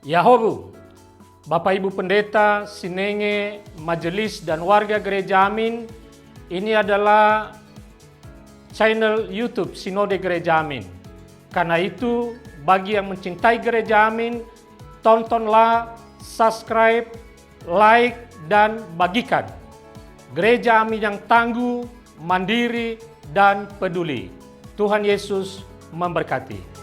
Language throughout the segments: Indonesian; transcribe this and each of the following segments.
Yahobu, Bapak Ibu Pendeta, Sinenge, Majelis dan warga Gereja Amin, ini adalah channel YouTube Sinode Gereja Amin. Karena itu, bagi yang mencintai Gereja Amin, tontonlah, subscribe, like, dan bagikan. Gereja Amin yang tangguh, mandiri, dan peduli. Tuhan Yesus memberkati.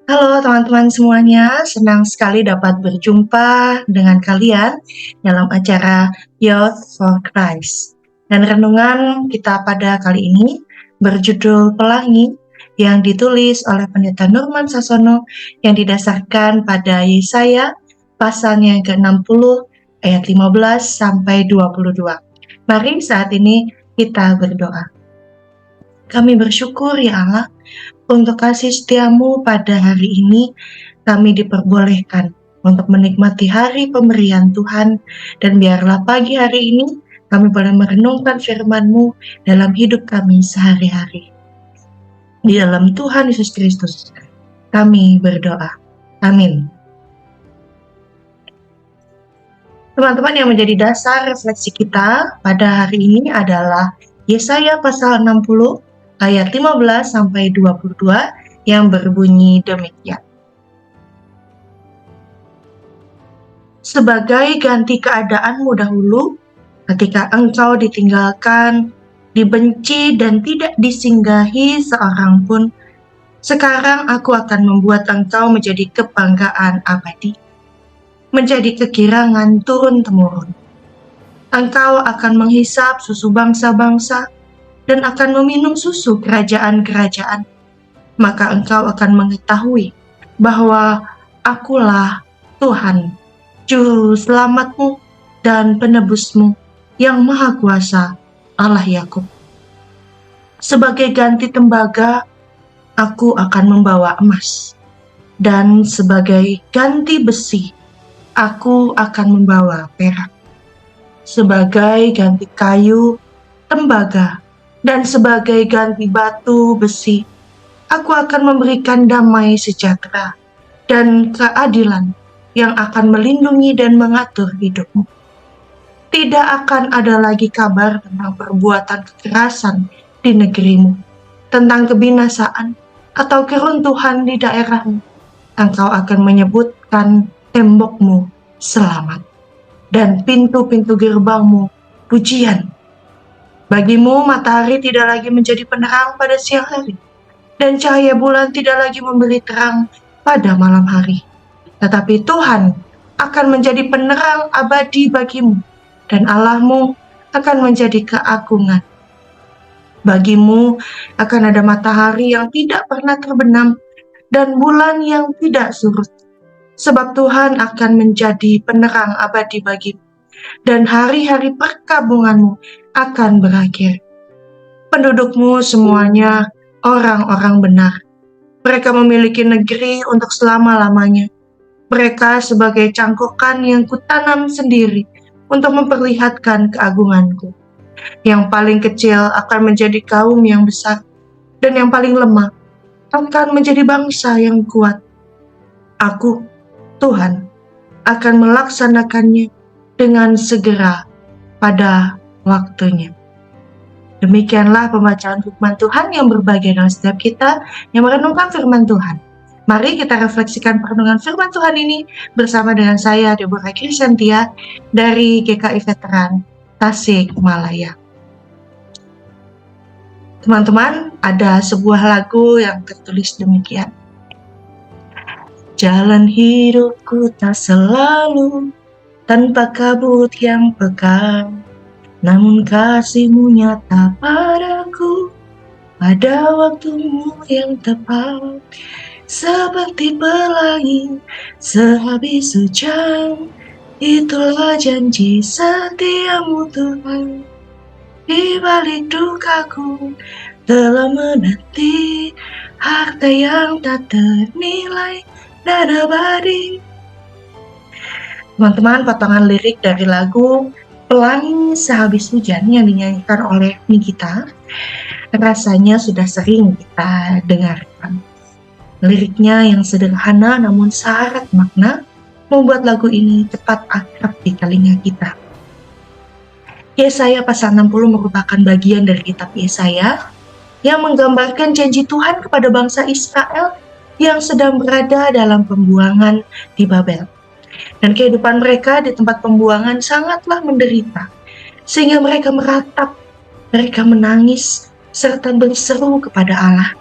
Halo teman-teman semuanya, senang sekali dapat berjumpa dengan kalian dalam acara Youth for Christ. Dan renungan kita pada kali ini berjudul Pelangi yang ditulis oleh Pendeta Nurman Sasono yang didasarkan pada Yesaya pasalnya yang ke-60 ayat 15 sampai 22. Mari saat ini kita berdoa. Kami bersyukur ya Allah, untuk kasih setiamu pada hari ini, kami diperbolehkan untuk menikmati hari pemberian Tuhan, dan biarlah pagi hari ini kami boleh merenungkan firman-Mu dalam hidup kami sehari-hari. Di dalam Tuhan Yesus Kristus, kami berdoa. Amin. Teman-teman, yang menjadi dasar refleksi kita pada hari ini adalah Yesaya pasal 60 ayat 15 sampai 22 yang berbunyi demikian. Sebagai ganti keadaanmu dahulu, ketika engkau ditinggalkan, dibenci dan tidak disinggahi seorang pun, sekarang aku akan membuat engkau menjadi kebanggaan abadi, menjadi kegirangan turun-temurun. Engkau akan menghisap susu bangsa-bangsa, dan akan meminum susu kerajaan-kerajaan, maka engkau akan mengetahui bahwa akulah Tuhan, Juru Selamatmu dan Penebusmu yang Maha Kuasa, Allah Yakub. Sebagai ganti tembaga, aku akan membawa emas, dan sebagai ganti besi, aku akan membawa perak. Sebagai ganti kayu, tembaga, dan sebagai ganti batu besi, aku akan memberikan damai sejahtera dan keadilan yang akan melindungi dan mengatur hidupmu. Tidak akan ada lagi kabar tentang perbuatan kekerasan di negerimu, tentang kebinasaan atau keruntuhan di daerahmu. Engkau akan menyebutkan tembokmu selamat, dan pintu-pintu gerbangmu pujian. Bagimu matahari tidak lagi menjadi penerang pada siang hari, dan cahaya bulan tidak lagi memberi terang pada malam hari. Tetapi Tuhan akan menjadi penerang abadi bagimu, dan Allahmu akan menjadi keagungan. Bagimu akan ada matahari yang tidak pernah terbenam, dan bulan yang tidak surut. Sebab Tuhan akan menjadi penerang abadi bagimu, dan hari-hari perkabunganmu akan berakhir. Pendudukmu semuanya orang-orang benar. Mereka memiliki negeri untuk selama-lamanya. Mereka sebagai cangkukan yang kutanam sendiri untuk memperlihatkan keagunganku. Yang paling kecil akan menjadi kaum yang besar, dan yang paling lemah akan menjadi bangsa yang kuat. Aku, Tuhan, akan melaksanakannya dengan segera pada waktunya. Demikianlah pembacaan firman Tuhan yang berbahagia dalam setiap kita yang merenungkan firman Tuhan. Mari kita refleksikan perenungan firman Tuhan ini bersama dengan saya, Deborah Krisantia, dari GKI Veteran Tasikmalaya. Teman-teman, ada sebuah lagu yang tertulis demikian. Jalan hidupku tak selalu tanpa kabut yang pekat, namun kasih-Mu nyata padaku pada waktumu yang tepat. Seperti pelangi sehabis hujan, itulah janji setia-Mu Tuhan. Di balik dukaku telah menanti harta yang tak ternilai dan abadi. Teman-teman, potongan lirik dari lagu Pelangi Sehabis Hujan yang dinyanyikan oleh Nikita rasanya sudah sering kita dengarkan. Liriknya yang sederhana namun syarat makna membuat lagu ini cepat akrab di telinga kita. Yesaya pasal 60 merupakan bagian dari kitab Yesaya yang menggambarkan janji Tuhan kepada bangsa Israel yang sedang berada dalam pembuangan di Babel. Dan kehidupan mereka di tempat pembuangan sangatlah menderita, sehingga mereka meratap, mereka menangis, serta berseru kepada Allah.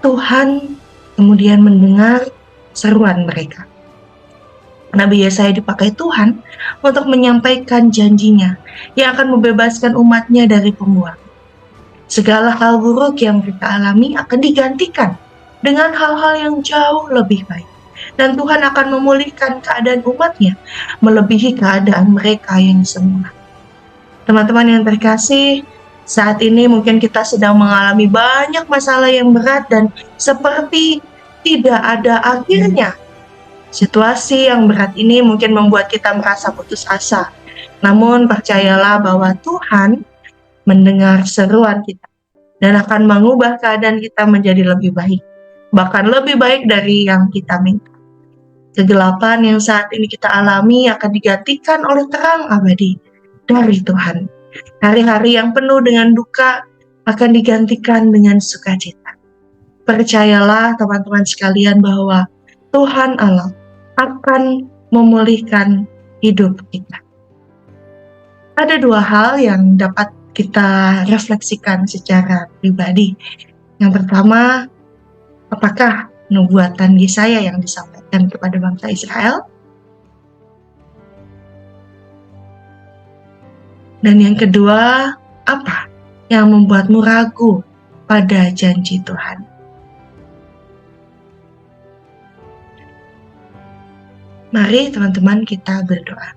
Tuhan kemudian mendengar seruan mereka. Nabi Yesaya dipakai Tuhan untuk menyampaikan janjinya yang akan membebaskan umatnya dari pembuangan. Segala hal buruk yang mereka alami akan digantikan dengan hal-hal yang jauh lebih baik. Dan Tuhan akan memulihkan keadaan umatnya melebihi keadaan mereka yang semula. Teman-teman yang terkasih, saat ini mungkin kita sedang mengalami banyak masalah yang berat dan seperti tidak ada akhirnya. Situasi yang berat ini mungkin membuat kita merasa putus asa. Namun percayalah bahwa Tuhan mendengar seruan kita dan akan mengubah keadaan kita menjadi lebih baik. Bahkan lebih baik dari yang kita minta. Kegelapan yang saat ini kita alami akan digantikan oleh terang abadi dari Tuhan. Hari-hari yang penuh dengan duka akan digantikan dengan sukacita. Percayalah teman-teman sekalian bahwa Tuhan Allah akan memulihkan hidup kita. Ada dua hal yang dapat kita refleksikan secara pribadi. Yang pertama, apakah nubuatan Yesaya yang disampaikan kepada bangsa Israel? Dan yang kedua, apa yang membuatmu ragu pada janji Tuhan? Mari teman-teman kita berdoa.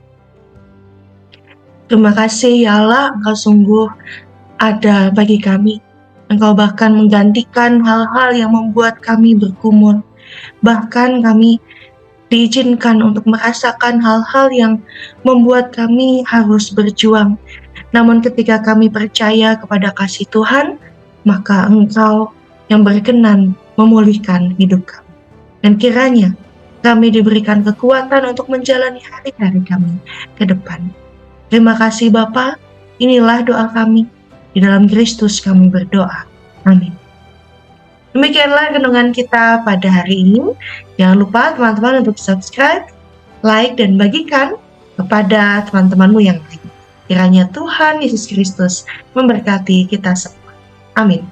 Terima kasih ya Allah, Engkau sungguh ada bagi kami. Engkau bahkan menggantikan hal-hal yang membuat kami bergumul. Bahkan kami diizinkan untuk merasakan hal-hal yang membuat kami harus berjuang. Namun ketika kami percaya kepada kasih Tuhan, maka Engkau yang berkenan memulihkan hidup kami. Dan kiranya kami diberikan kekuatan untuk menjalani hari-hari kami ke depan. Terima kasih Bapa, inilah doa kami. Di dalam Kristus kami berdoa. Amin. Demikianlah renungan kita pada hari ini. Jangan lupa teman-teman untuk subscribe, like, dan bagikan kepada teman-temanmu yang lain. Kiranya Tuhan Yesus Kristus memberkati kita semua. Amin.